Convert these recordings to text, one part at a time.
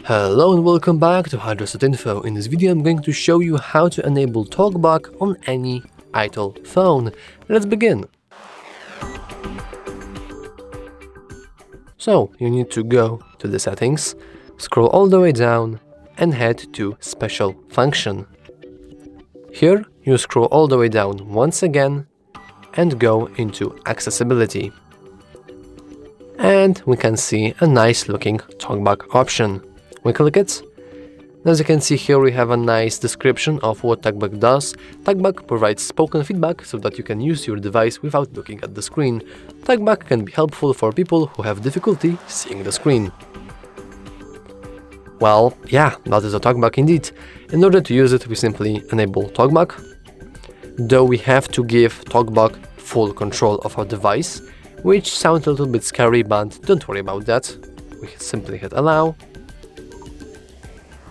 Hello and welcome back to HardReset.Info. In this video I'm going to show you how to enable TalkBack on any Itel phone. Let's begin. So you need to go to the settings, scroll all the way down and head to special function. Here you scroll all the way down once again and go into accessibility. And we can see a nice looking TalkBack option. We click it. As you can see here, we have a nice description of what TalkBack does. TalkBack provides spoken feedback so that you can use your device without looking at the screen. TalkBack can be helpful for people who have difficulty seeing the screen. Well, yeah, that is a TalkBack indeed. In order to use it, we simply enable TalkBack. Though we have to give TalkBack full control of our device, which sounds a little bit scary, but don't worry about that. We simply hit allow.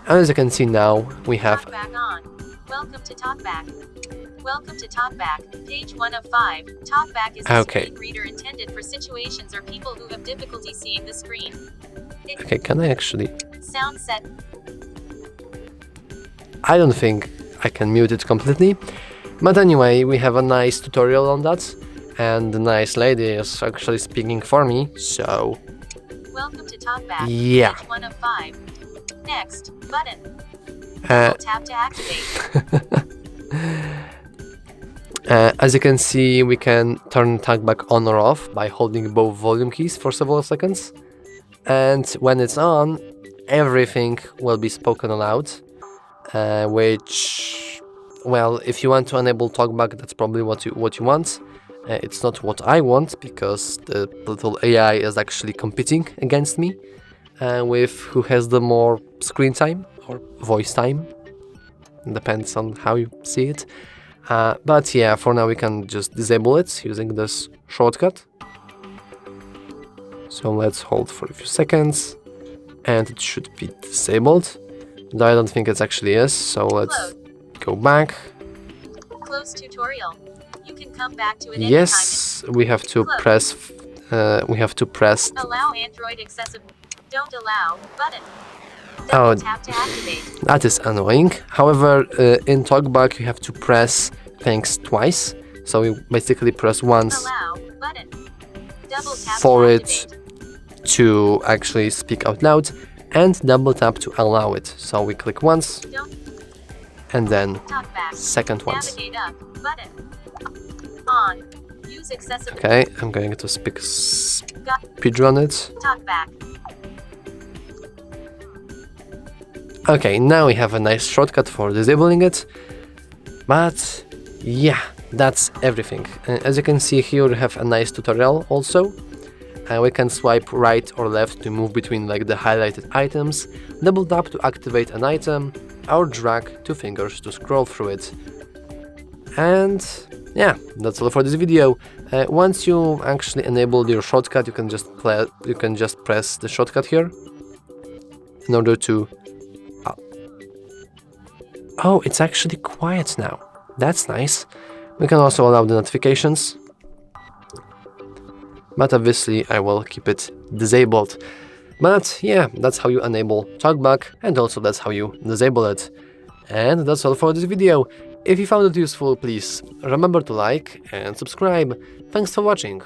And as you can see now, we have TalkBack on. Welcome to TalkBack. Welcome to TalkBack. Page 1 of 5. TalkBack is a screen reader intended for situations or people who have difficulty seeing the screen. Okay, can I actually... Sound set. I don't think I can mute it completely. But anyway, we have a nice tutorial on that. And the nice lady is actually speaking for me, so... Welcome to TalkBack. Yeah. Page 1 of 5. Next button. Tap to activate. As you can see, we can turn TalkBack on or off by holding both volume keys for several seconds. And when it's on, everything will be spoken aloud, which, well, if you want to enable TalkBack, that's probably what you want. It's not what I want, because the little AI is actually competing against me. With who has the more screen time or voice time, depends on how you see it. But yeah, for now we can just disable it using this shortcut. So let's hold for a few seconds and it should be disabled. Though I don't think it actually is, so let's go back. Close tutorial. You can come back to it yes, we have to press allow Android accessible. Don't allow button. Tap to activate. That is annoying. However, in TalkBack you have to press things twice. So you basically press once for it to actually speak out loud and double tap to allow it. So we click once and then second once. On. Use accessibility. Okay, I'm going to speedrun it. TalkBack. Okay, now we have a nice shortcut for disabling it, but yeah, that's everything. As you can see here, we have a nice tutorial also. We can swipe right or left to move between like the highlighted items, double tap to activate an item, or drag two fingers to scroll through it. And yeah, that's all for this video. Once you actually enabled your shortcut, you can just press the shortcut here in order to... Oh, it's actually quiet now. That's nice. We can also allow the notifications. But obviously I will keep it disabled. But yeah, that's how you enable TalkBack, and also that's how you disable it. And that's all for this video. If you found it useful, please remember to like and subscribe. Thanks for watching.